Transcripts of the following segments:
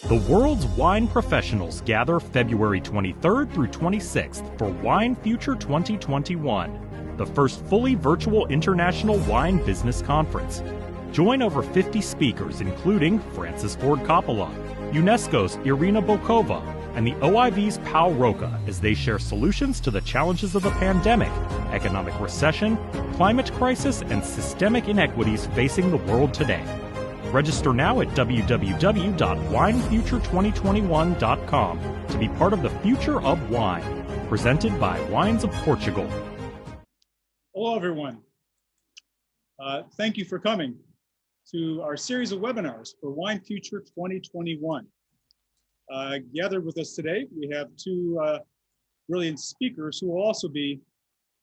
The world's wine professionals gather February 23rd through 26th for Wine Future 2021, the first fully virtual international wine business conference. Join over 50 speakers, including Francis Ford Coppola, UNESCO's Irina Bokova, and the OIV's Pau Roca, as they share solutions to the challenges of the pandemic, economic recession, climate crisis, and systemic inequities facing the world today. Register now at www.winefuture2021.com to be part of the future of wine, presented by Wines of Portugal. Hello, everyone. Thank you for coming to our series of webinars for Wine Future 2021. Gathered with us today, we have two brilliant speakers who will also be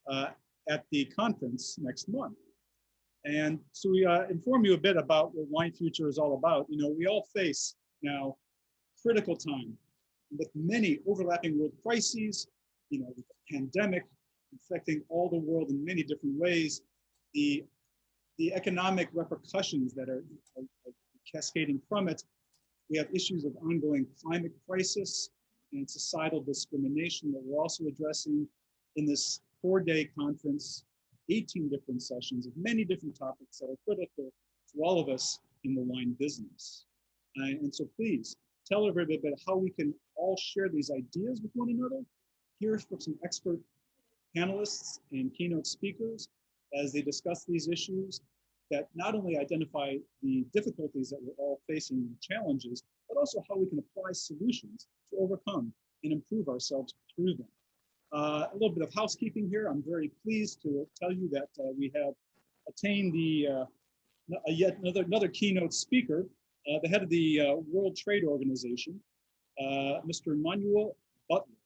at the conference next month. And so we inform you a bit about what Wine Future is all about. You know, we all face now critical time with many overlapping world crises, you know, with the pandemic affecting all the world in many different ways, the economic repercussions that are cascading from it. We have issues of ongoing climate crisis and societal discrimination that we're also addressing in this 4-day conference. 18 different sessions of many different topics that are critical to all of us in the wine business. And so please tell everybody about how we can all share these ideas with one another. Hear from some expert panelists and keynote speakers as they discuss these issues that not only identify the difficulties that we're all facing and challenges, but also how we can apply solutions to overcome and improve ourselves through them. A little bit of housekeeping here. I'm very pleased to tell you that we have attained the yet another keynote speaker, the head of the World Trade Organization, Mr. Manuel Butler.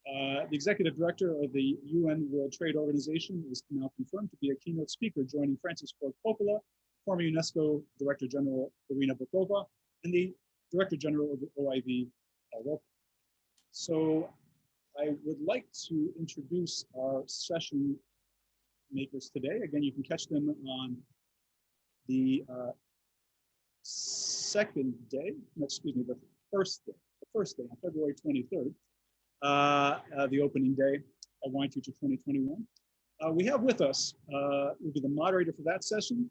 The executive director of the UN World Trade Organization is now confirmed to be a keynote speaker, joining Francis Ford Coppola, former UNESCO Director General Irina Bokova, and the Director General of the OIV, Pau Roca. So I would like to introduce our session makers today. Again, you can catch them on the second day, no, excuse me, the first day on February 23rd, the opening day of Wine Future 2021. We have with us, will be the moderator for that session,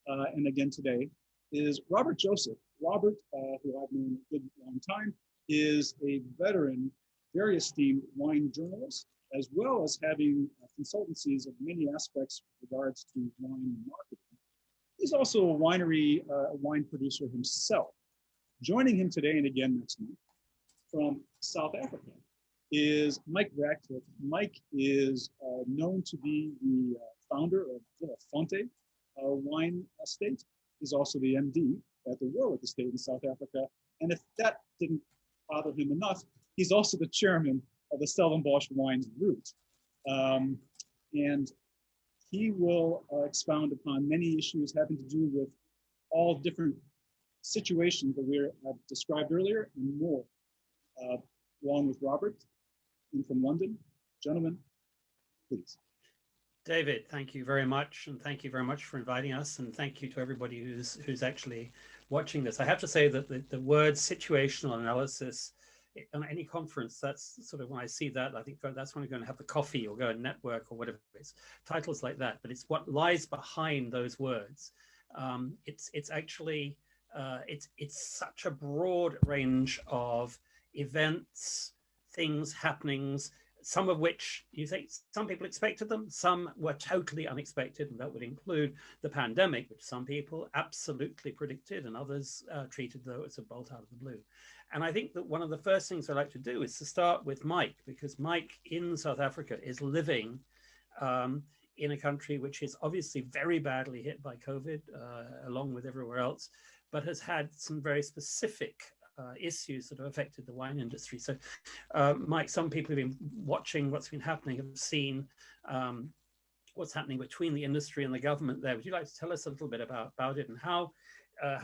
and again today, is Robert Joseph. Robert, who I've known a good long time, is a veteran, very esteemed wine journalist, as well as having consultancies of many aspects with regards to wine marketing. He's also a wine producer himself. Joining him today and again next month from South Africa is Mike Radcliffe. Mike is known to be the founder of Villa Fonte wine estate. He's also the MD at the Warwick Estate in South Africa. And if that didn't bother him enough, he's also the chairman of the Stellenbosch Wines Route. And he will expound upon many issues having to do with all different situations that we described earlier and more, along with Robert from London. Gentlemen, please. David, thank you very much. And thank you very much for inviting us. And thank you to everybody who's actually watching this. I have to say that the word situational analysis on any conference, that's sort of when I see that, I think that's when we're going to have the coffee or go and network or whatever it is, titles like that. But it's what lies behind those words. It's actually, it's such a broad range of events, things, happenings, some of which you think some people expected them, some were totally unexpected, and that would include the pandemic, which some people absolutely predicted and others treated though it's a bolt out of the blue. And I think that one of the first things I like to do is to start with Mike, because Mike in South Africa is living in a country which is obviously very badly hit by COVID, along with everywhere else, but has had some very specific issues that have affected the wine industry. So, Mike, some people who've been watching what's been happening have seen what's happening between the industry and the government there. Would you like to tell us a little bit about it, and how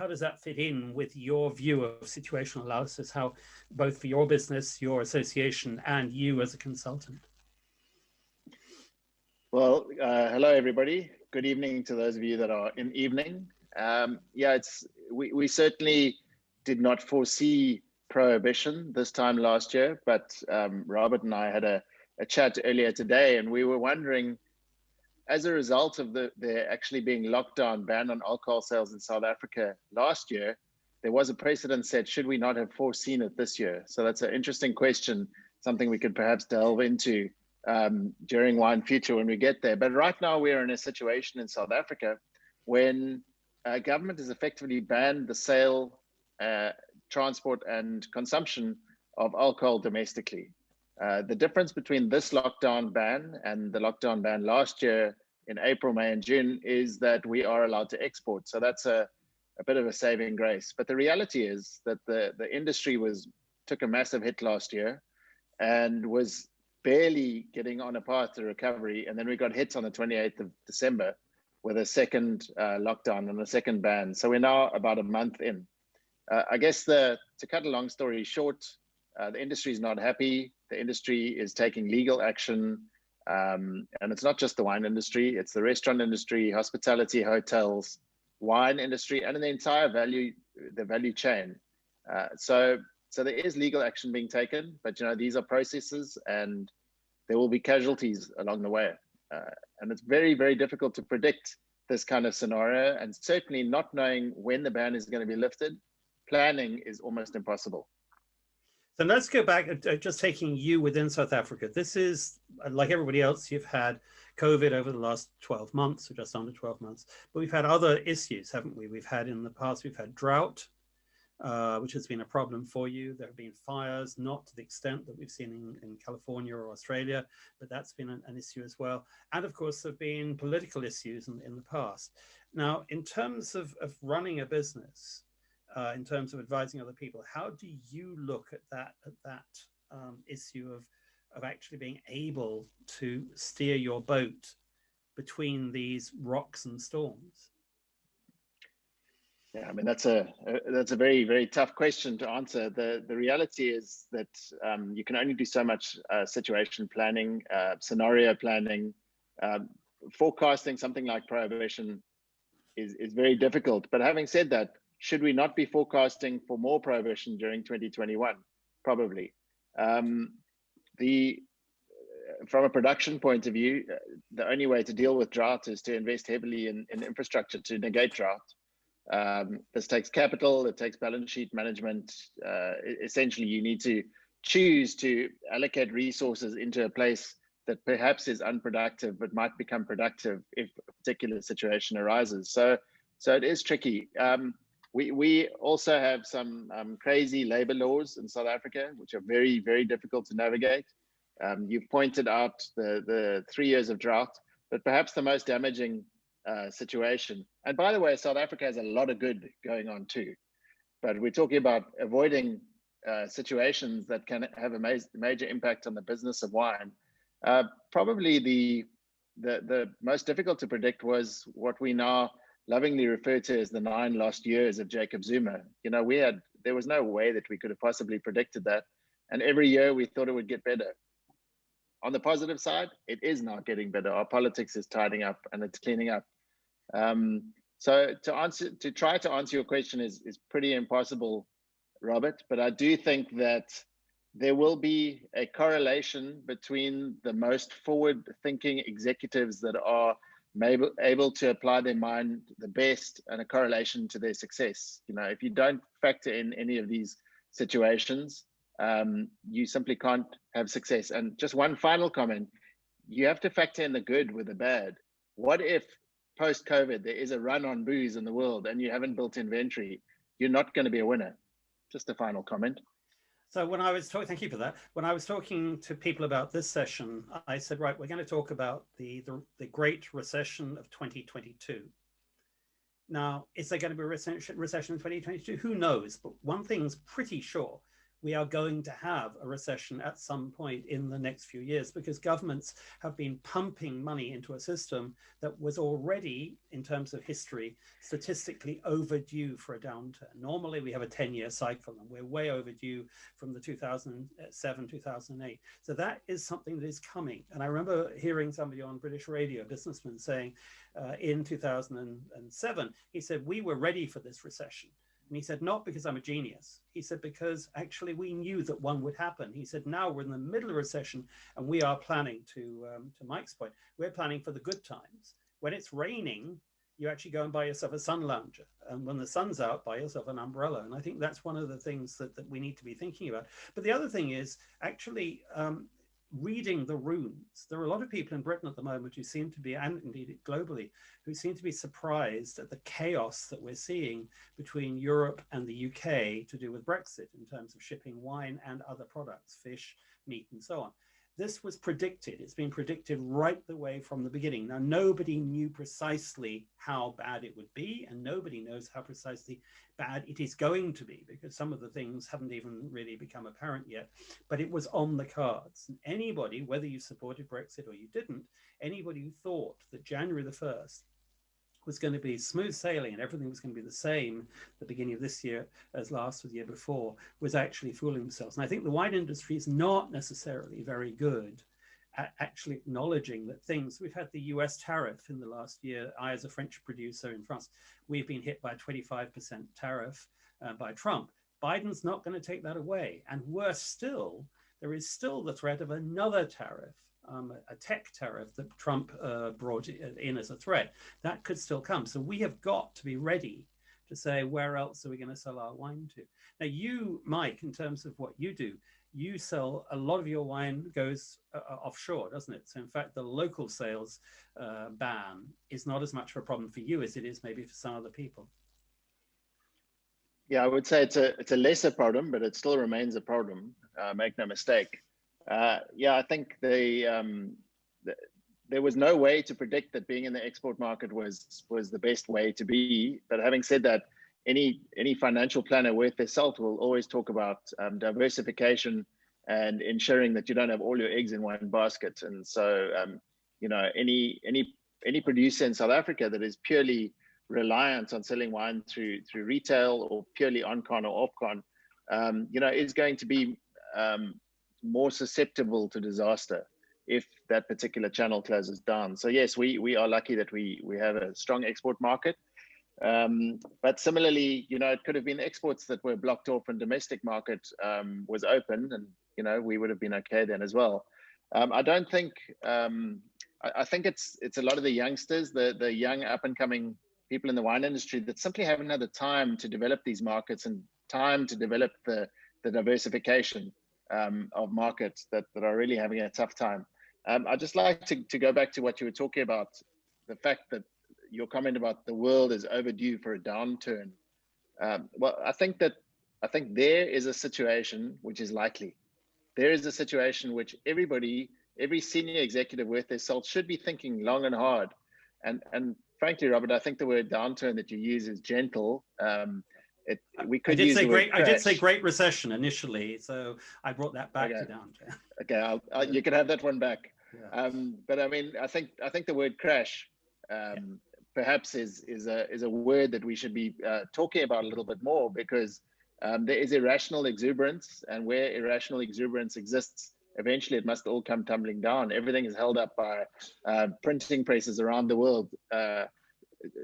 does that fit in with your view of situational analysis, how both for your business, your association, and you as a consultant? Well, hello, everybody. Good evening to those of you that are in evening. Yeah, we certainly did not foresee prohibition this time last year, but Robert and I had a chat earlier today, and we were wondering, as a result of there actually being lockdown ban on alcohol sales in South Africa last year, there was a precedent set. Should we not have foreseen it this year? So that's an interesting question, something we could perhaps delve into during Wine Future when we get there. But right now we're in a situation in South Africa when government has effectively banned the sale, transport and consumption of alcohol domestically. The difference between this lockdown ban and the lockdown ban last year in April, May, and June is that we are allowed to export. So that's a bit of a saving grace. But the reality is that the industry took a massive hit last year and was barely getting on a path to recovery. And then we got hit on the 28th of December with a second lockdown and a second ban. So we're now about a month in. I guess to cut a long story short, the industry is not happy. The industry is taking legal action. And it's not just the wine industry, it's the restaurant industry, hospitality, hotels, wine industry, and in the entire value chain. So there is legal action being taken, but these are processes and there will be casualties along the way. And it's very, very difficult to predict this kind of scenario, and certainly not knowing when the ban is going to be lifted, planning is almost impossible. So let's go back, just taking you within South Africa. This is, like everybody else, you've had COVID over the last 12 months, or just under 12 months, but we've had other issues, haven't we? We've had in the past, we've had drought, which has been a problem for you. There have been fires, not to the extent that we've seen in California or Australia, but that's been an issue as well. And of course, there have been political issues in the past. Now, in terms of running a business, in terms of advising other people, how do you look at that issue of actually being able to steer your boat between these rocks and storms? Yeah, I mean that's a very, very tough question to answer. The reality is that you can only do so much situation planning, scenario planning, forecasting something like prohibition is very difficult. But having said that, should we not be forecasting for more prohibition during 2021? Probably. From a production point of view, the only way to deal with drought is to invest heavily in infrastructure to negate drought. This takes capital, it takes balance sheet management. Essentially, you need to choose to allocate resources into a place that perhaps is unproductive, but might become productive if a particular situation arises. So it is tricky. We also have some crazy labor laws in South Africa, which are very, very difficult to navigate. You've pointed out the 3 years of drought, but perhaps the most damaging situation. And by the way, South Africa has a lot of good going on too, but we're talking about avoiding situations that can have a major impact on the business of wine. Probably the most difficult to predict was what we now lovingly refer to as the 9 lost years of Jacob Zuma. There was no way that we could have possibly predicted that. And every year we thought it would get better. On the positive side, it is now getting better. Our politics is tidying up and it's cleaning up. So to try to answer your question is pretty impossible, Robert, but I do think that there will be a correlation between the most forward-thinking executives that are able to apply their mind the best and a correlation to their success. If you don't factor in any of these situations, you simply can't have success. And just one final comment, you have to factor in the good with the bad. What if post-COVID there is a run on booze in the world and you haven't built inventory? You're not going to be a winner. Just a final comment. So when I was talking, thank you for that. When I was talking to people about this session, I said, right, we're going to talk about the Great Recession of 2022. Now, is there going to be a recession in 2022? Who knows? But one thing's pretty sure. We are going to have a recession at some point in the next few years because governments have been pumping money into a system that was already, in terms of history, statistically overdue for a downturn. Normally, we have a 10-year cycle, and we're way overdue from the 2007, 2008. So that is something that is coming. And I remember hearing somebody on British radio, a businessman, saying in 2007, he said, we were ready for this recession. And he said, not because I'm a genius. He said, because actually we knew that one would happen. He said, now we're in the middle of a recession and we are planning to Mike's point, we're planning for the good times. When it's raining, you actually go and buy yourself a sun lounger. And when the sun's out, buy yourself an umbrella. And I think that's one of the things that we need to be thinking about. But the other thing is actually reading the runes. There are a lot of people in Britain at the moment who seem to be, and indeed globally, who seem to be surprised at the chaos that we're seeing between Europe and the UK to do with Brexit in terms of shipping wine and other products, fish, meat, and so on. This was predicted. It's been predicted right the way from the beginning. Now, nobody knew precisely how bad it would be, and nobody knows how precisely bad it is going to be, because some of the things haven't even really become apparent yet, but it was on the cards. And anybody, whether you supported Brexit or you didn't, anybody who thought that January the 1st was going to be smooth sailing and everything was going to be the same at the beginning of this year as last or the year before was actually fooling themselves. And I think the wine industry is not necessarily very good at actually acknowledging that things, we've had the US tariff in the last year. I, as a French producer in France, we've been hit by a 25% tariff by Trump. Biden's not going to take that away. And worse still, there is still the threat of another tariff. A tech tariff that Trump brought in as a threat, that could still come. So we have got to be ready to say, where else are we going to sell our wine to? Now you, Mike, in terms of what you do, you sell, a lot of your wine goes offshore, doesn't it? So in fact, the local sales ban is not as much of a problem for you as it is maybe for some other people. Yeah, I would say it's a lesser problem, but it still remains a problem. Make no mistake. Yeah, I think there was no way to predict that being in the export market was the best way to be. But having said that, any financial planner worth their salt will always talk about diversification and ensuring that you don't have all your eggs in one basket. And so, you know, any producer in South Africa that is purely reliant on selling wine through retail or purely on-con or off-con, you know, is going to be more susceptible to disaster if that particular channel closes down. So yes, we are lucky that we have a strong export market. But similarly, you know, it could have been exports that were blocked off and domestic market was open, and, you know, we would have been okay then as well. I don't think, I think it's a lot of the youngsters, the young up and coming people in the wine industry that simply haven't had the time to develop these markets and time to develop the diversification of markets that are really having a tough time. I'd just like to go back to what you were talking about, the fact that your comment about the world is overdue for a downturn. Well, I think there is a situation which is likely. There is a situation which every senior executive worth their salt should be thinking long and hard. And frankly, Robert, I think the word downturn that you use is gentle. We could use the word crash. I did say great recession initially, so I brought that back to downturn. Okay, you can have that one back. Yeah. But I mean, I think the word crash perhaps is a word that we should be talking about a little bit more, because there is irrational exuberance, and where irrational exuberance exists, eventually it must all come tumbling down. Everything is held up by printing presses around the world,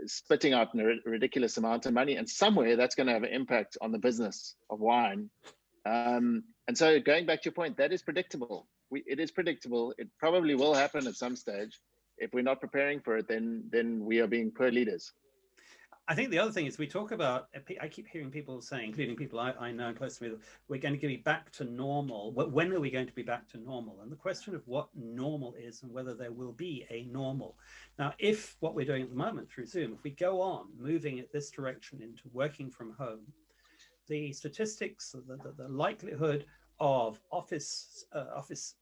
spitting out a ridiculous amount of money, and somewhere that's going to have an impact on the business of wine. And so going back to your point, that is predictable. It is predictable. It probably will happen at some stage. If we're not preparing for it, then we are being poor leaders. I think the other thing is we talk about, I keep hearing people saying, including people I know personally, we're going to be back to normal. When are we going to be back to normal? And the question of what normal is and whether there will be a normal. Now, if what we're doing at the moment through Zoom, if we go on moving at this direction into working from home, the statistics, the likelihood of office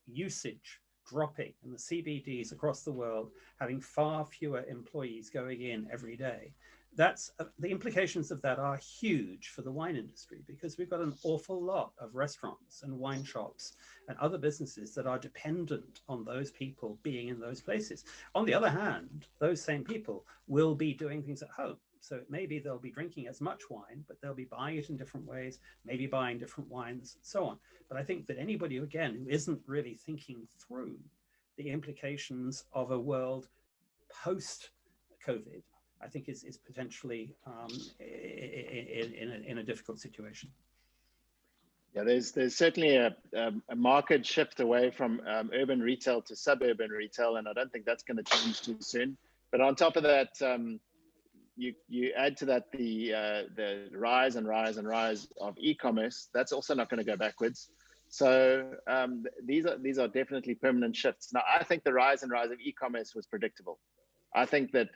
usage dropping and the CBDs across the world having far fewer employees going in every day, that's the implications of that are huge for the wine industry, because we've got an awful lot of restaurants and wine shops and other businesses that are dependent on those people being in those places. On the other hand, those same people will be doing things at home. So maybe they'll be drinking as much wine, but they'll be buying it in different ways, maybe buying different wines and so on. But I think that anybody, again, who isn't really thinking through the implications of a world post-COVID, I think is potentially in a difficult situation. Yeah, there's certainly a market shift away from urban retail to suburban retail, and I don't think that's going to change too soon. But on top of that, you add to that the rise and rise and rise of e-commerce. That's also not going to go backwards. So these are definitely permanent shifts. Now, I think the rise and rise of e-commerce was predictable. I think that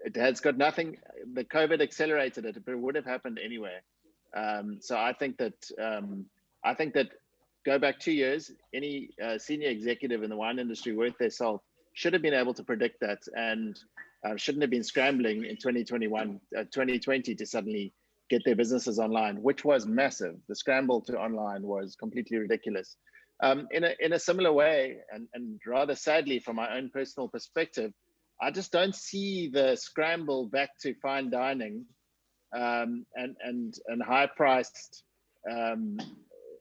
it has got nothing. The COVID accelerated it, but it would have happened anyway. So I think that go back 2 years, any senior executive in the wine industry worth their salt should have been able to predict that, and shouldn't have been scrambling in 2020 to suddenly get their businesses online, which was massive. The scramble to online was completely ridiculous. In a similar way, and rather sadly from my own personal perspective, I just don't see the scramble back to fine dining and high-priced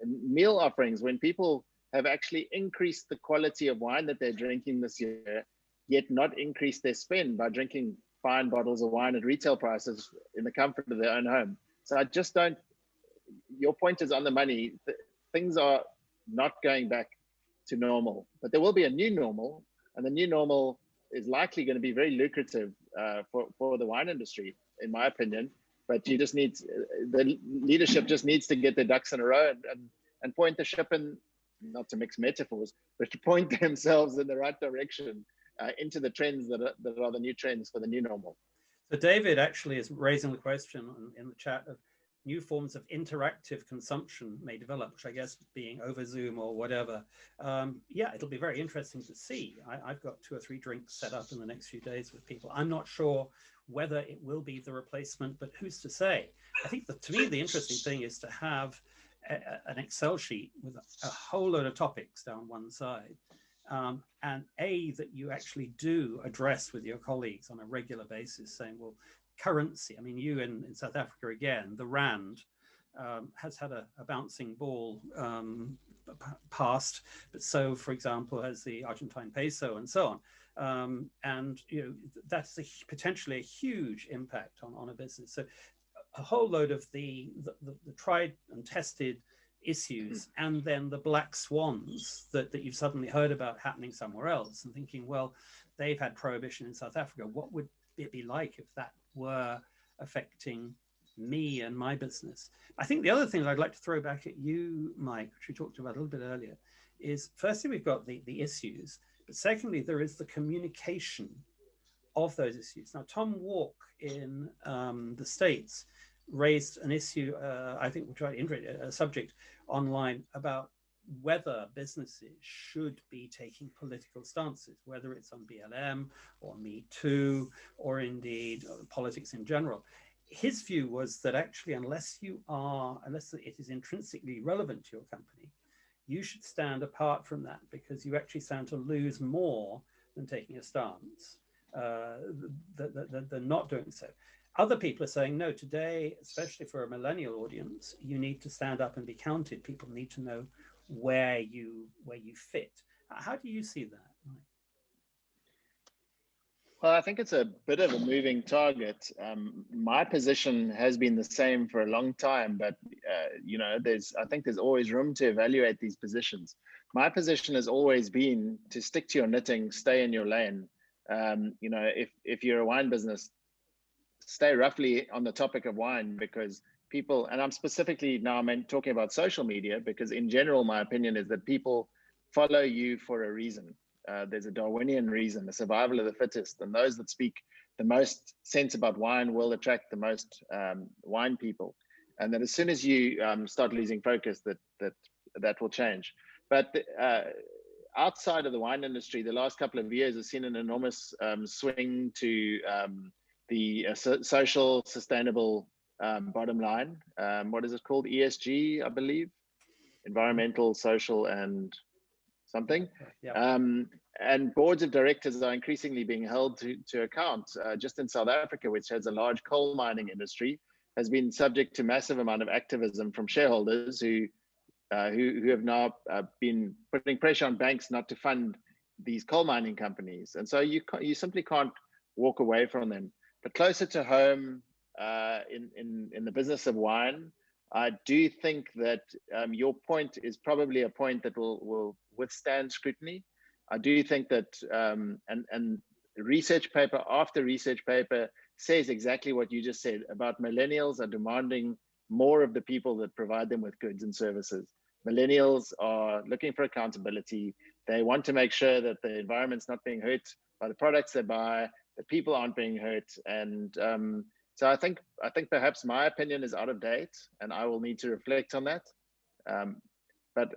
meal offerings when people have actually increased the quality of wine that they're drinking this year, yet not increased their spend by drinking fine bottles of wine at retail prices in the comfort of their own home. So I just don't, your point is on the money. Things are not going back to normal, but there will be a new normal, and the new normal is likely going to be very lucrative for the wine industry, in my opinion. But you just need, the leadership just needs to get their ducks in a row and point the ship in, not to mix metaphors, but to point themselves in the right direction into the trends that are the new trends for the new normal. So David actually is raising the question in the chat of new forms of interactive consumption may develop, which I guess being over Zoom or whatever. Yeah, it'll be very interesting to see. I've got 2 or 3 drinks set up in the next few days with people. I'm not sure whether it will be the replacement, but who's to say? I think that, to me, the interesting thing is to have an Excel sheet with a whole load of topics down one side, and that you actually do address with your colleagues on a regular basis, saying, well, currency, I mean, you in South Africa, again, the Rand has had a bouncing ball past, but so, for example, has the Argentine peso and so on. And that's potentially a huge impact on a business. So a whole load of the tried and tested issues, and then the black swans that you've suddenly heard about happening somewhere else, and thinking, well, they've had prohibition in South Africa. What would it be like if that were affecting me and my business? I think the other thing that I'd like to throw back at you, Mike, which we talked about a little bit earlier, is firstly, we've got the issues, but secondly, there is the communication of those issues. Now, Tom Walk in the States raised an issue, I think we'll try to a subject online about whether businesses should be taking political stances, whether it's on BLM or Me Too, or indeed politics in general. His view was that actually, unless it is intrinsically relevant to your company, you should stand apart from that, because you actually stand to lose more than taking a stance than not doing so. Other people are saying, no, today, especially for a millennial audience, you need to stand up and be counted. People need to know where you fit. How do you see that? Well, I think it's a bit of a moving target. My position has been the same for a long time, but I think there's always room to evaluate these positions. My position has always been to stick to your knitting, stay in your lane. If you're a wine business, stay roughly on the topic of wine, because people, and I'm specifically now talking about social media, because in general, my opinion is that people follow you for a reason. There's a Darwinian reason, the survival of the fittest, and those that speak the most sense about wine will attract the most wine people. And that as soon as you start losing focus, that will change. But outside of the wine industry, the last couple of years has seen an enormous swing to the social sustainable bottom line. What is it called? ESG, I believe. Environmental, social, and something. Yeah. And boards of directors are increasingly being held to account. Just in South Africa, which has a large coal mining industry, has been subject to massive amount of activism from shareholders who have now been putting pressure on banks not to fund these coal mining companies. And so you simply can't walk away from them. But closer to home, in the business of wine, I do think that your point is probably a point that will withstand scrutiny. I do think that, and research paper after research paper says exactly what you just said about millennials are demanding more of the people that provide them with goods and services. Millennials are looking for accountability. They want to make sure that the environment's not being hurt by the products they buy, that people aren't being hurt. And so I think perhaps my opinion is out of date, and I will need to reflect on that. But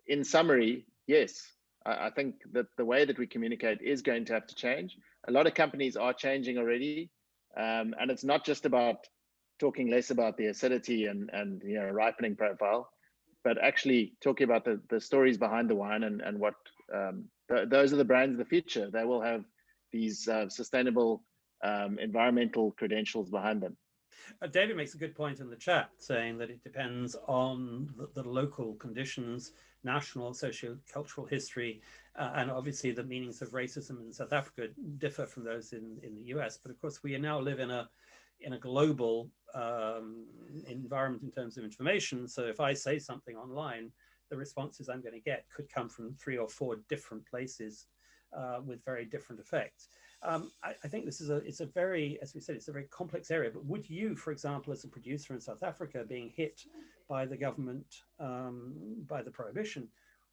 in summary, yes, I think that the way that we communicate is going to have to change. A lot of companies are changing already, and it's not just about talking less about the acidity and ripening profile, but actually talking about the stories behind the wine and what those are the brands of the future. They will have these sustainable environmental credentials behind them. David makes a good point in the chat, saying that it depends on the local conditions, national, socio-cultural history, and obviously the meanings of racism in South Africa differ from those in the US. But of course, we now live in a global environment in terms of information. So if I say something online, the responses I'm going to get could come from 3 or 4 different places with very different effects. I think this is it's a very, as we said, it's a very complex area. But would you, for example, as a producer in South Africa being hit by the government, by the prohibition,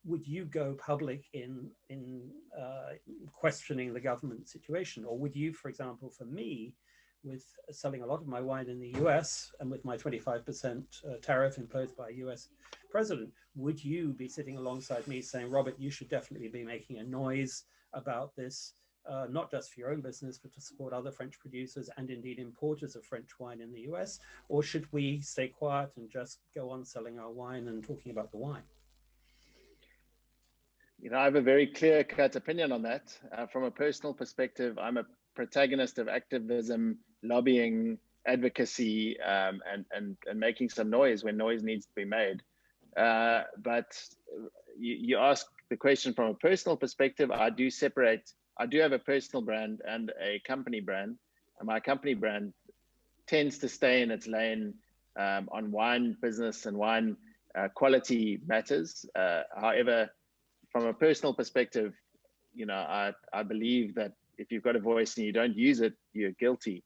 would you go public in questioning the government situation? Or would you, for example, for me, with selling a lot of my wine in the US and with my 25% tariff imposed by a US president, would you be sitting alongside me saying, Robert, you should definitely be making a noise about this, not just for your own business, but to support other French producers and indeed importers of French wine in the US? Or should we stay quiet and just go on selling our wine and talking about the wine? I have a very clear-cut opinion on that. From a personal perspective, I'm a protagonist of activism, lobbying, advocacy, and making some noise when noise needs to be made. But you ask the question from a personal perspective. I do have a personal brand and a company brand, and my company brand tends to stay in its lane on wine business and wine quality matters. However, from a personal perspective, I believe that if you've got a voice and you don't use it, you're guilty.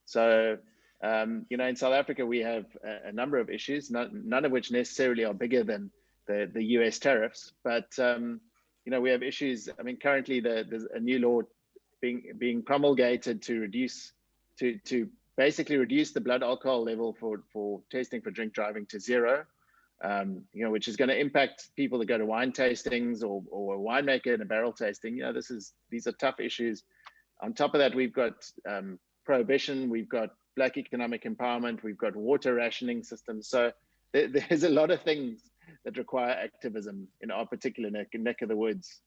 So, in South Africa, we have a number of issues, none of which necessarily are bigger than the US tariffs. But, we have issues. I mean, currently there's a new law being promulgated to basically reduce the blood alcohol level for testing for drink driving to 0. Which is going to impact people that go to wine tastings or a winemaker in a barrel tasting. These are tough issues. On top of that, we've got prohibition, we've got Black economic empowerment, we've got water rationing systems. So there's a lot of things that require activism in our particular neck of the woods.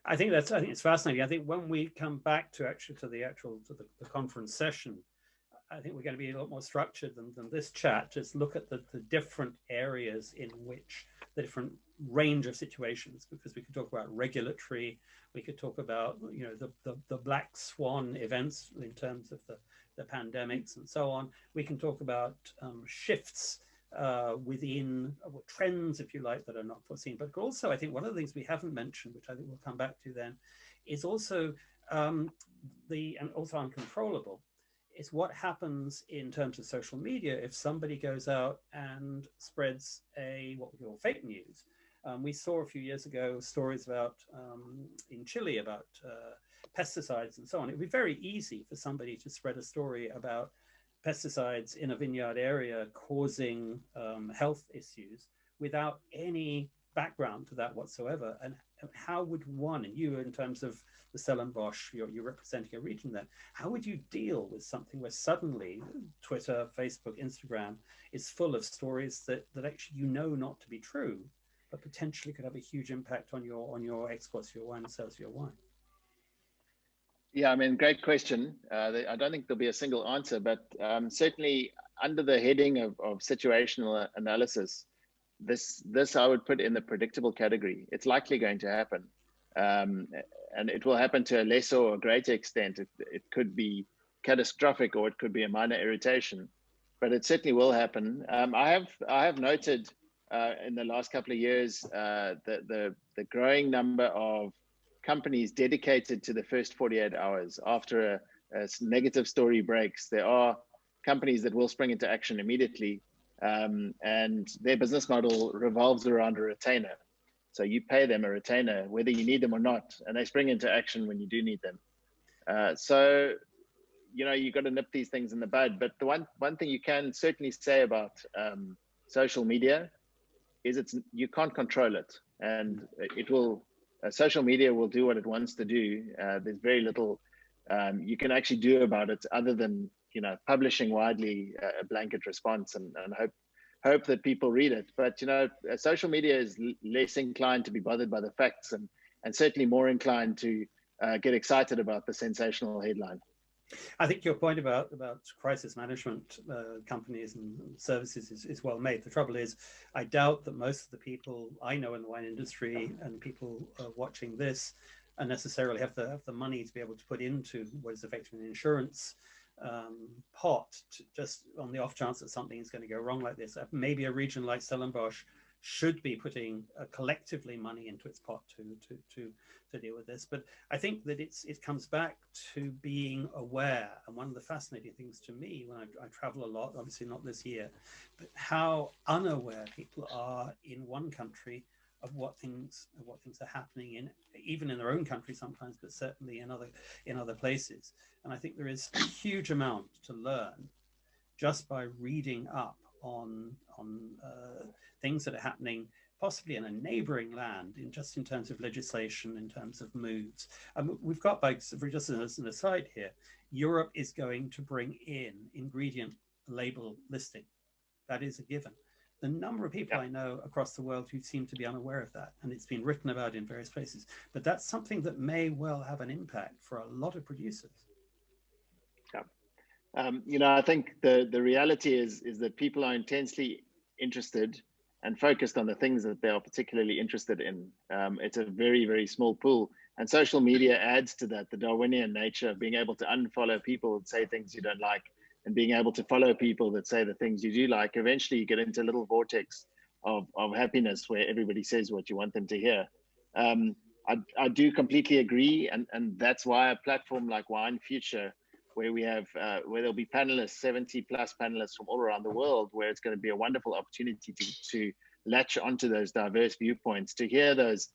I think it's fascinating. I think when we come back to the conference session, I think we're going to be a lot more structured than this chat. Just look at the different areas in which the different range of situations, because we could talk about regulatory, we could talk about the black swan events in terms of the pandemics and so on. We can talk about shifts within trends, if you like, that are not foreseen. But also, I think one of the things we haven't mentioned, which I think we'll come back to then, is also and also uncontrollable. Is what happens in terms of social media if somebody goes out and spreads what we call fake news. We saw a few years ago stories about in Chile about pesticides and so on. It would be very easy for somebody to spread a story about pesticides in a vineyard area causing health issues without any background to that whatsoever. And how would one, and you in terms of the Stellenbosch, you're representing a region there, how would you deal with something where suddenly Twitter, Facebook, Instagram is full of stories that actually not to be true, but potentially could have a huge impact on your exports, your wine, and sales of your wine? Yeah, I mean, great question. I don't think there'll be a single answer, but certainly under the heading of situational analysis, this I would put in the predictable category. It's likely going to happen, and it will happen to a lesser or greater extent. It could be catastrophic or it could be a minor irritation, but it certainly will happen. I have noted in the last couple of years the growing number of companies dedicated to the first 48 hours after a negative story breaks. There are companies that will spring into action immediately, and their business model revolves around a retainer. So you pay them a retainer whether you need them or not, and they spring into action when you do need them. So you've got to nip these things in the bud. But the one thing you can certainly say about social media is you can't control it, and it will. Social media will do what it wants to do. There's very little you can actually do about it other than publishing widely a blanket response and hope that people read it. But social media is less inclined to be bothered by the facts and certainly more inclined to get excited about the sensational headline. I think your point about crisis management companies and services is well made. The trouble is, I doubt that most of the people I know in the wine industry and people watching this necessarily have the money to be able to put into what is effectively an insurance pot, just on the off chance that something is going to go wrong like this. Maybe a region like Stellenbosch should be putting collectively money into its pot to deal with this. But I think that it comes back to being aware. And one of the fascinating things to me when I travel a lot, obviously not this year, but how unaware people are in one country of what things are happening in, even in their own country sometimes, but certainly in other places. And I think there is a huge amount to learn just by reading up on things that are happening possibly in a neighboring land, in terms of legislation, in terms of moves. We've got, just as an aside here, Europe is going to bring in ingredient label listing. That is a given. The number of people I know across the world who seem to be unaware of that, and it's been written about in various places, but that's something that may well have an impact for a lot of producers. I think the reality is that people are intensely interested and focused on the things that they are particularly interested in. It's a very, very small pool, and social media adds to that, the Darwinian nature of being able to unfollow people that say things you don't like, and being able to follow people that say the things you do like. Eventually you get into a little vortex of happiness where everybody says what you want them to hear. I do completely agree, and that's why a platform like Wine Future, where we have where there'll be panelists, 70 plus panelists from all around the world, where it's going to be a wonderful opportunity to latch onto those diverse viewpoints, to hear those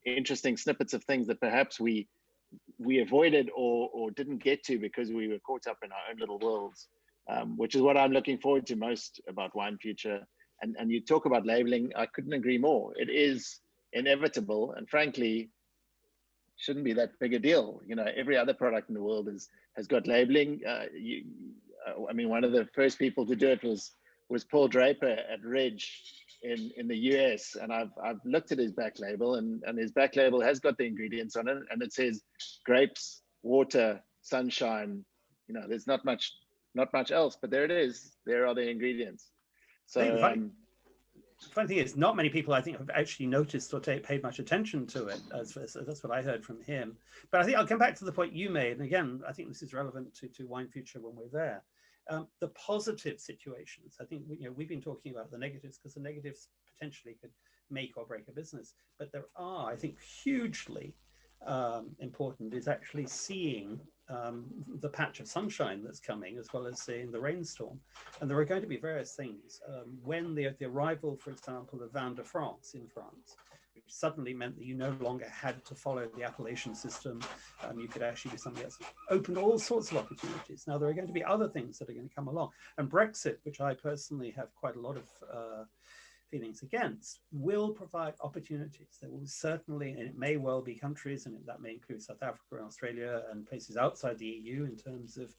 interesting snippets of things that perhaps we avoided or didn't get to because we were caught up in our own little worlds, which is what I'm looking forward to most about Wine Future. And you talk about labeling, I couldn't agree more. It is inevitable, and frankly, shouldn't be that big a deal. Every other product in the world has got labeling. I mean, one of the first people to do it was Paul Draper at Reg in the US, and I've looked at his back label, and his back label has got the ingredients on it, and it says grapes, water, sunshine. There's not much else, but there it is. There are the ingredients. So the funny thing is, not many people, I think, have actually noticed or paid much attention to it. That's what I heard from him. But I think I'll come back to the point you made. And again, I think this is relevant to Wine Future when we're there. The positive situations. I think we've been talking about the negatives because the negatives potentially could make or break a business. But there are, I think, hugely important is actually seeing the patch of sunshine that's coming, as well as seeing the rainstorm. And there are going to be various things. When the arrival, for example, of Vin de France in France, which suddenly meant that you no longer had to follow the appellation system, you could actually do something else. Opened all sorts of opportunities. Now, there are going to be other things that are going to come along. And Brexit, which I personally have quite a lot of feelings against, will provide opportunities. There will certainly, and it may well be countries, and that may include South Africa and Australia and places outside the EU in terms of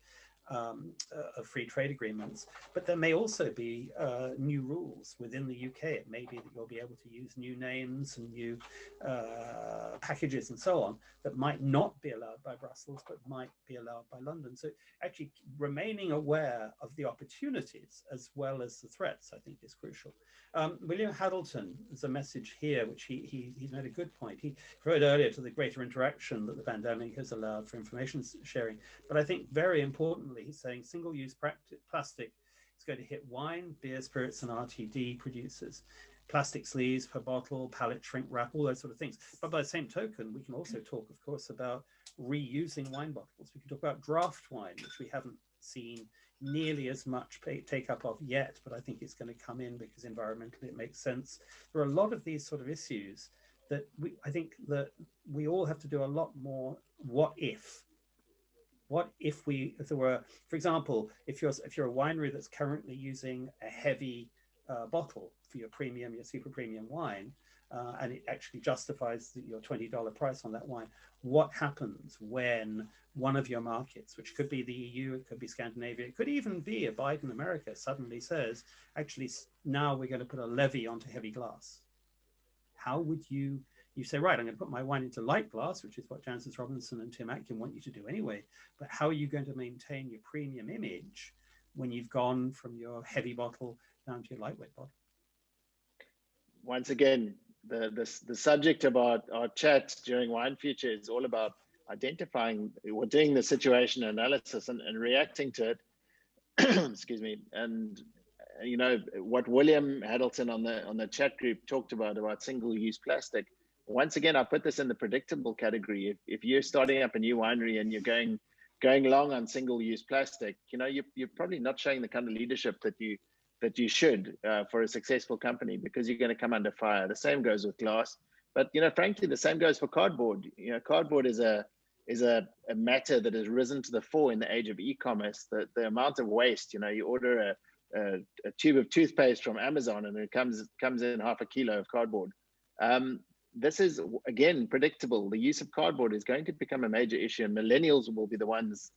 of free trade agreements. But there may also be new rules within the UK. It may be that you'll be able to use new names and new packages and so on that might not be allowed by Brussels, but might be allowed by London. So actually remaining aware of the opportunities as well as the threats, I think, is crucial. William Haddleton, there's a message here, which he's made a good point. He referred earlier to the greater interaction that the pandemic has allowed for information sharing. But I think very importantly, he's saying single-use plastic is going to hit wine, beer, spirits, and RTD producers. Plastic sleeves per bottle, pallet shrink wrap, all those sort of things. But by the same token, we can also talk, of course, about reusing wine bottles. We can talk about draft wine, which we haven't seen nearly as much take up of yet, but I think it's going to come in because environmentally it makes sense. There are a lot of these sort of issues that I think that we all have to do a lot more what if there were, for example, if you're a winery that's currently using a heavy bottle for your premium, your super premium wine, and it actually justifies your $20 price on that wine, what happens when one of your markets, which could be the EU, it could be Scandinavia, it could even be a Biden America, suddenly says, actually, now we're going to put a levy onto heavy glass? How would you say, right, I'm going to put my wine into light glass, which is what Jancis Robinson and Tim Atkin want you to do anyway, but how are you going to maintain your premium image when you've gone from your heavy bottle down to your lightweight bottle? Once again, the subject about our chat during Wine Future is all about identifying or doing the situation analysis and reacting to it. Excuse me. And you know what William Haddleton on the chat group talked about single-use plastic. Once again, I put this in the predictable category. If you're starting up a new winery and you're going long on single-use plastic, you know, you're probably not showing the kind of leadership that you should for a successful company, because you're going to come under fire. The same goes with glass, but you know, frankly, the same goes for cardboard. You know, cardboard is a matter that has risen to the fore in the age of e-commerce. The amount of waste, you know, you order a tube of toothpaste from Amazon and it comes in half a kilo of cardboard. This is, again, predictable. The use of cardboard is going to become a major issue, and millennials will be the ones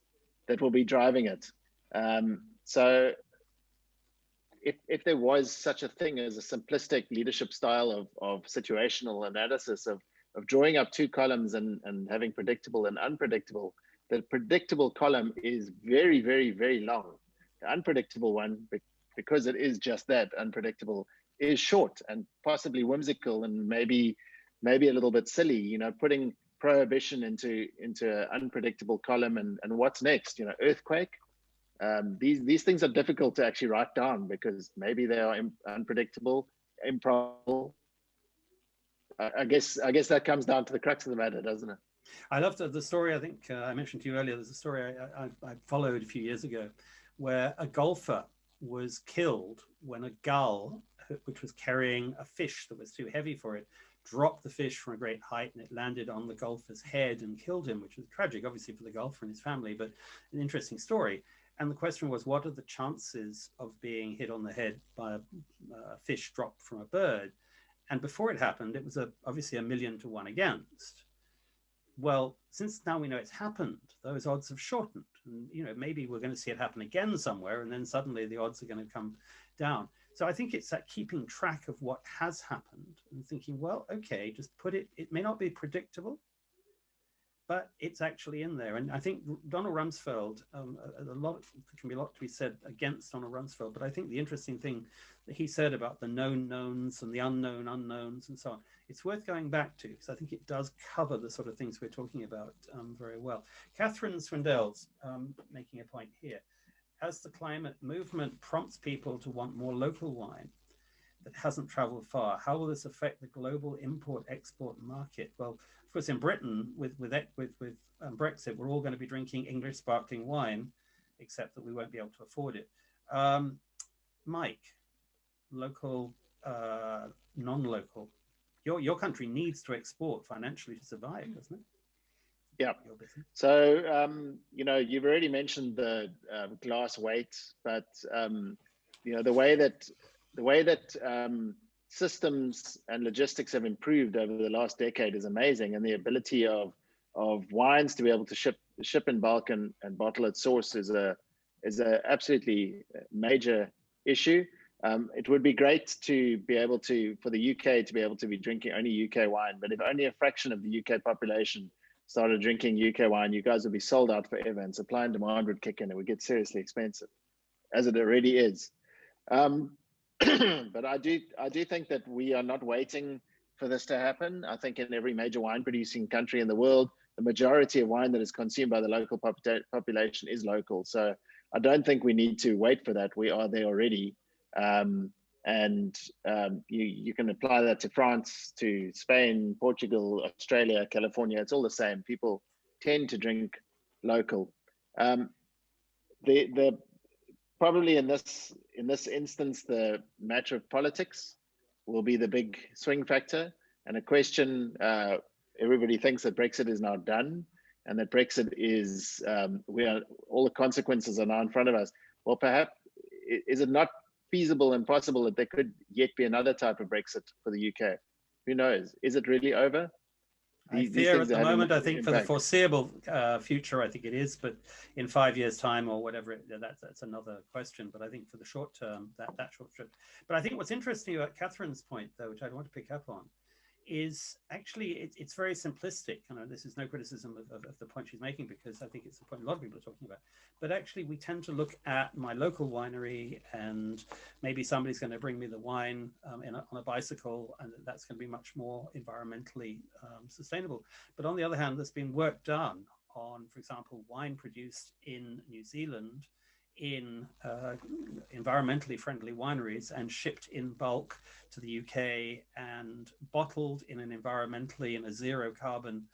that will be driving it. So if there was such a thing as a simplistic leadership style of situational analysis, of drawing up two columns and having predictable and unpredictable, the predictable column is very, very, very long. The unpredictable one, because it is just that, unpredictable, is short and possibly whimsical and maybe a little bit silly, you know, putting prohibition into an unpredictable column and what's next, you know, earthquake. These things are difficult to actually write down because maybe they are unpredictable, improbable. I guess that comes down to the crux of the matter, doesn't it? I loved the story. I think I mentioned to you earlier. There's a story I followed a few years ago, where a golfer was killed when a gull, which was carrying a fish that was too heavy for it, dropped the fish from a great height, and it landed on the golfer's head and killed him, which was tragic, obviously, for the golfer and his family, but an interesting story. And the question was, what are the chances of being hit on the head by a fish dropped from a bird? And before it happened, it was obviously 1,000,000 to 1 against. Well, since now we know it's happened, those odds have shortened. And, you know, maybe we're going to see it happen again somewhere, and then suddenly the odds are going to come down. So I think it's that keeping track of what has happened and thinking, well, okay, just put it, it may not be predictable, but it's actually in there. And I think Donald Rumsfeld, there can be a lot to be said against Donald Rumsfeld, but I think the interesting thing that he said about the known knowns and the unknown unknowns and so on, it's worth going back to, because I think it does cover the sort of things we're talking about very well. Catherine Swindell's making a point here. As the climate movement prompts people to want more local wine that hasn't traveled far, how will this affect the global import-export market? Well, of course, in Britain, with Brexit, we're all going to be drinking English sparkling wine, except that we won't be able to afford it. Mike, local, non-local, your country needs to export financially to survive, doesn't it? Yeah. So, you know, you've already mentioned the glass weight, but, you know, the way that systems and logistics have improved over the last decade is amazing. And the ability of wines to be able to ship in bulk and bottle at source is is a absolutely major issue. It would be great to be able to, for the UK to be able to be drinking only UK wine, but if only a fraction of the UK population started drinking UK wine, you guys would be sold out forever, and supply and demand would kick in. It would get seriously expensive, as it already is. But I do think that we are not waiting for this to happen. I think in every major wine producing country in the world, the majority of wine that is consumed by the local population is local. So I don't think we need to wait for that. We are there already. You can apply that to France, to Spain, Portugal, Australia, California. It's all the same. People tend to drink local. Probably in this instance, the matter of politics will be the big swing factor. And a question, everybody thinks that Brexit is now done, and that Brexit is all the consequences are now in front of us. Well, perhaps is it not feasible and possible that there could yet be another type of Brexit for the UK? Who knows? Is it really over? I fear at the moment, I think for the foreseeable future, I think it is, but in 5 years' time or whatever, that's another question. But I think for the short term, that short term. But I think what's interesting about Catherine's point, though, which I want to pick up on, is actually it's very simplistic. This is no criticism of the point she's making, because I think it's the point a lot of people are talking about. But actually, we tend to look at my local winery, and maybe somebody's going to bring me the wine on a bicycle, and that's going to be much more environmentally sustainable. But on the other hand, there's been work done on, for example, wine produced in New Zealand in environmentally friendly wineries and shipped in bulk to the UK and bottled in an environmentally in a zero carbon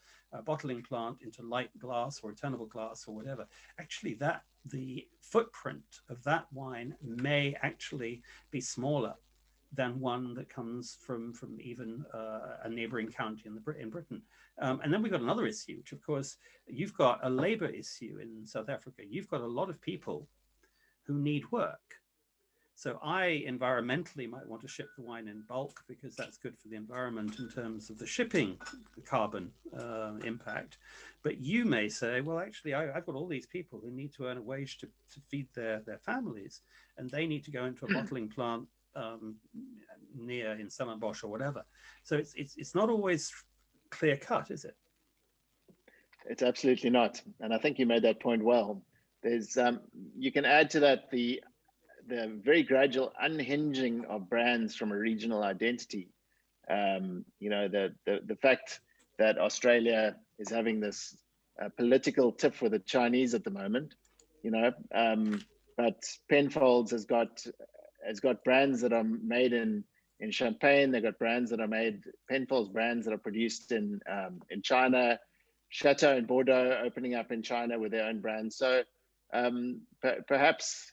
bottling plant into light glass or returnable glass or whatever. Actually, the footprint of that wine may actually be smaller than one that comes from even a neighboring county in Britain. And then we've got another issue, which of course, you've got a labor issue in South Africa. You've got a lot of people who need work. So I environmentally might want to ship the wine in bulk because that's good for the environment in terms of the shipping carbon impact. But you may say, well, actually, I've got all these people who need to earn a wage to feed their families, and they need to go into a bottling plant near in Stellenbosch or whatever. So it's not always clear cut, is it? It's absolutely not. And I think you made that point well. There's you can add to that the very gradual unhinging of brands from a regional identity. The fact that Australia is having this political tiff with the Chinese at the moment, but Penfolds has got brands that are made in Champagne. They've got brands that are made, Penfolds brands that are produced in China. Chateau in Bordeaux opening up in China with their own brands. So perhaps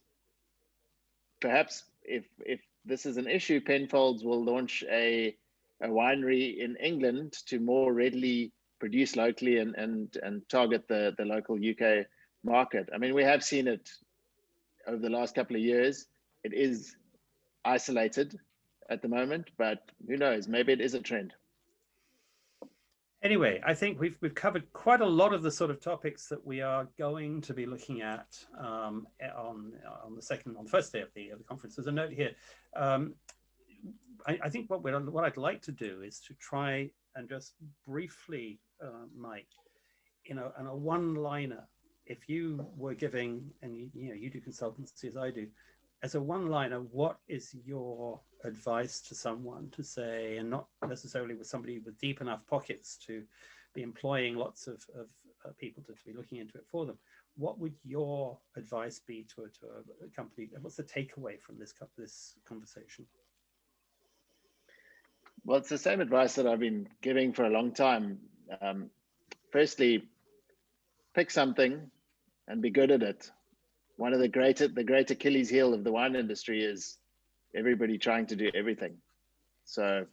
if this is an issue, Penfolds will launch a winery in England to more readily produce locally and target the local UK market. I mean, we have seen it over the last couple of years. It is isolated at the moment, but who knows? Maybe it is a trend. Anyway, I think we've covered quite a lot of the sort of topics that we are going to be looking at on the first day of the conference. There's a note here. I think what I'd like to do is to try and just briefly, Mike, in a one-liner, if you were giving, and you do consultancy as I do, as a one-liner, what is your advice to someone to say, and not necessarily with somebody with deep enough pockets to be employing lots of people to be looking into it for them? What would your advice be to a company? What's the takeaway from this conversation? Well, it's the same advice that I've been giving for a long time. Firstly, pick something and be good at it. One of the great Achilles heel of the wine industry is everybody trying to do everything. So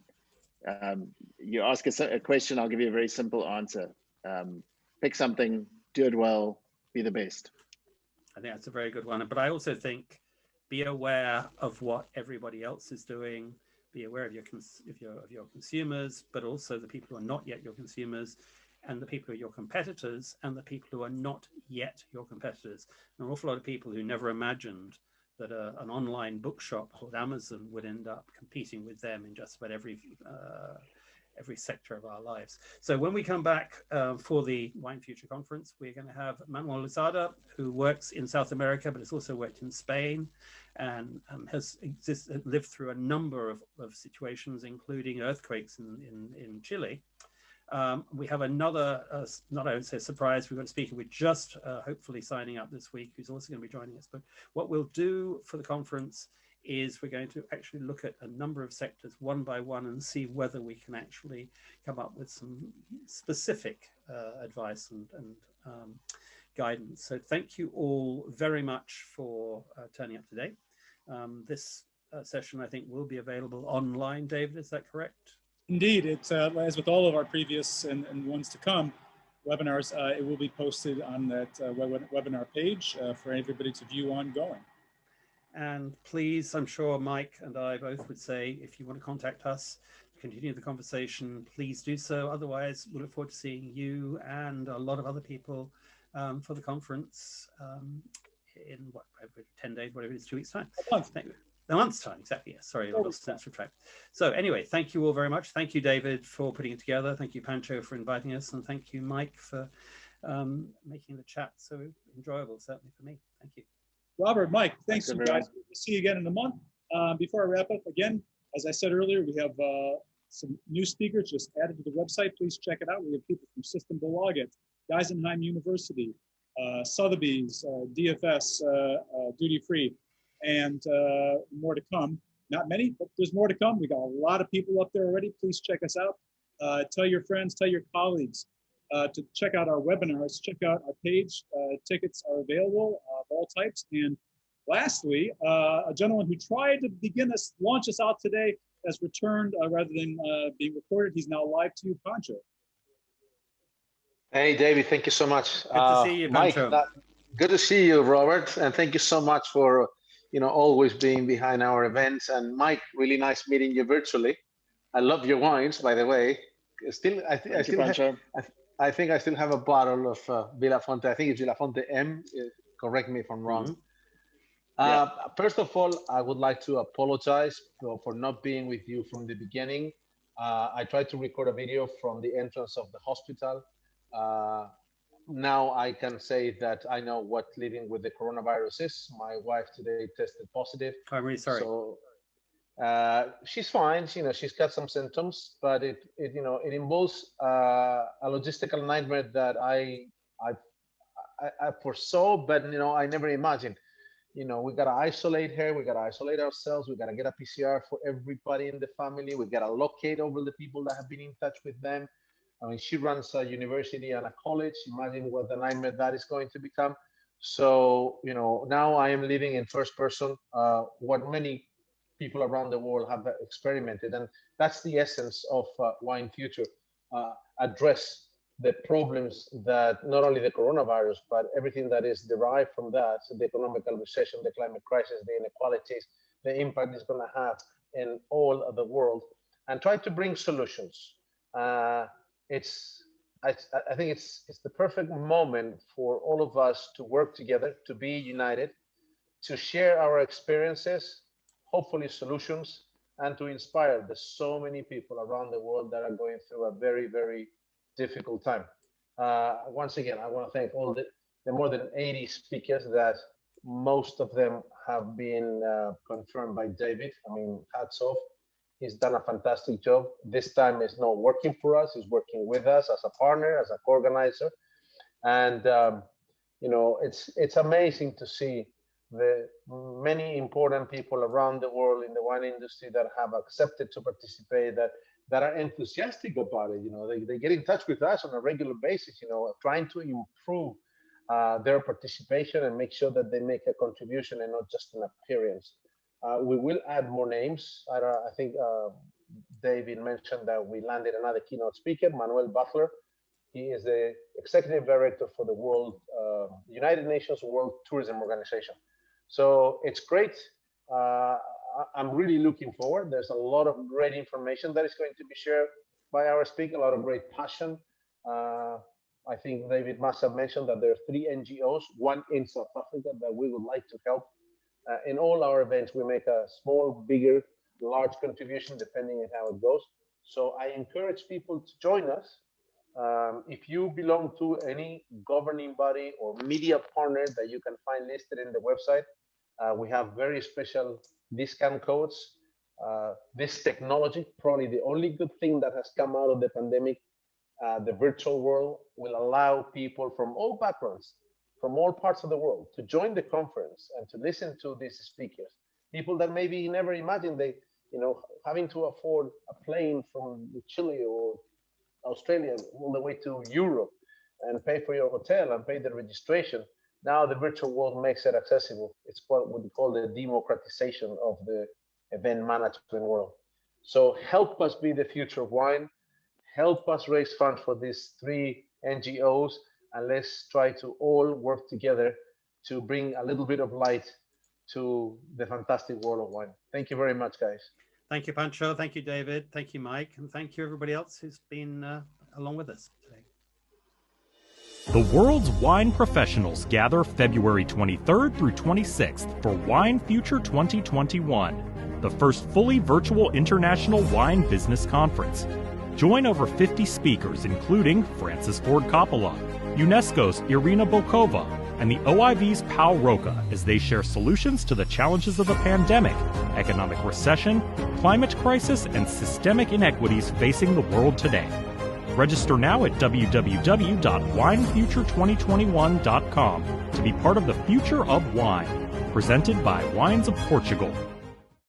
you ask a question, I'll give you a very simple answer. Pick something, do it well, be the best. I think that's a very good one. But I also think be aware of what everybody else is doing. Be aware of your consumers, but also the people who are not yet your consumers, and the people who are your competitors and the people who are not yet your competitors. And an awful lot of people who never imagined that an online bookshop called Amazon would end up competing with them in just about every sector of our lives. So when we come back for the Wine Future Conference, we're going to have Manuel Lozada, who works in South America, but has also worked in Spain and has lived through a number of situations, including earthquakes in Chile. We have another, not I would say surprise, we've got a speaker we're just hopefully signing up this week, who's also going to be joining us. But what we'll do for the conference is we're going to actually look at a number of sectors one by one and see whether we can actually come up with some specific advice and guidance. So thank you all very much for turning up today. This session, I think, will be available online. David, is that correct? Indeed, it's as with all of our previous and ones to come webinars, it will be posted on that webinar page for everybody to view ongoing. And please, I'm sure Mike and I both would say, if you want to contact us, continue the conversation, please do so. Otherwise, we look forward to seeing you and a lot of other people for the conference in what, 10 days, whatever it is, 2 weeks' time. A month's time, exactly. Yes. Sorry, I lost sense of track. So anyway, thank you all very much. Thank you, David, for putting it together. Thank you, Pancho, for inviting us. And thank you, Mike, for making the chat so enjoyable, certainly for me. Thank you. Robert, Mike, thanks you guys. We'll see you again in a month. Before I wrap up, again, as I said earlier, we have some new speakers just added to the website. Please check it out. We have people from System Belogit, Geisenheim University, Sotheby's, DFS, Duty Free, and more to come. Not many, but there's more to come. We got a lot of people up there already. Please check us out. Tell your friends, tell your colleagues to check out our webinars, check out our page. Tickets are available of all types. And lastly, a gentleman who tried to launch us out today has returned rather than being recorded. He's now live to you, Pancho. Hey, David, thank you so much. Good to see you, Pancho. Mike, good to see you, Robert. And thank you so much for, always being behind our events. And Mike, really nice meeting you virtually. I love your wines, by the way. I think I still have a bottle of Villafonte. I think it's Villafonte M. Correct me if I'm wrong. First of all, I would like to apologize for not being with you from the beginning. I tried to record a video from the entrance of the hospital. Now I can say that I know what living with the coronavirus is. My wife today tested positive. I'm really sorry. So she's fine. She's got some symptoms, but it involves a logistical nightmare that I foresaw, but I never imagined. We gotta isolate her. We gotta isolate ourselves. We gotta get a PCR for everybody in the family. We gotta locate over the people that have been in touch with them. I mean, she runs a university and a college. Imagine what the nightmare that is going to become. So, now I am living in first person, what many people around the world have experimented. And that's the essence of Wine Future, address the problems that not only the coronavirus, but everything that is derived from that, so the economical recession, the climate crisis, the inequalities, the impact it's going to have in all of the world, and try to bring solutions. I think it's the perfect moment for all of us to work together, to be united, to share our experiences, hopefully solutions, and to inspire. There's so many people around the world that are going through a very, very difficult time. Once again, I want to thank all the more than 80 speakers that most of them have been confirmed by David. I mean, hats off. He's done a fantastic job. This time is not working for us. He's working with us as a partner, as a co-organizer. And, it's amazing to see the many important people around the world in the wine industry that have accepted to participate, that are enthusiastic about it. They get in touch with us on a regular basis, trying to improve their participation and make sure that they make a contribution and not just an appearance. We will add more names. I think David mentioned that we landed another keynote speaker, Manuel Butler. He is the executive director for the United Nations World Tourism Organization. So it's great. I'm really looking forward. There's a lot of great information that is going to be shared by our speaker, a lot of great passion, I think David must have mentioned that there are 3 NGOs, one in South Africa, that we would like to help. In all our events, we make a small, bigger, large contribution depending on how it goes. So I encourage people to join us. If you belong to any governing body or media partner that you can find listed in the website, we have very special discount codes. This technology, probably the only good thing that has come out of the pandemic, the virtual world, will allow people from all backgrounds, from all parts of the world, to join the conference and to listen to these speakers. People that maybe never imagined they, having to afford a plane from Chile or Australia all the way to Europe and pay for your hotel and pay the registration. Now the virtual world makes it accessible. It's what we call the democratization of the event management world. So help us be the future of wine. Help us raise funds for these 3 NGOs, and let's try to all work together to bring a little bit of light to the fantastic world of wine. Thank you very much, guys. Thank you, Pancho. Thank you, David. Thank you, Mike. And thank you, everybody else who's been along with us today. The world's wine professionals gather February 23rd through 26th for Wine Future 2021, the first fully virtual international wine business conference. Join over 50 speakers, including Francis Ford Coppola, UNESCO's Irina Bokova, and the OIV's Pau Roca, as they share solutions to the challenges of the pandemic, economic recession, climate crisis, and systemic inequities facing the world today. Register now at www.winefuture2021.com to be part of the future of wine, presented by Wines of Portugal.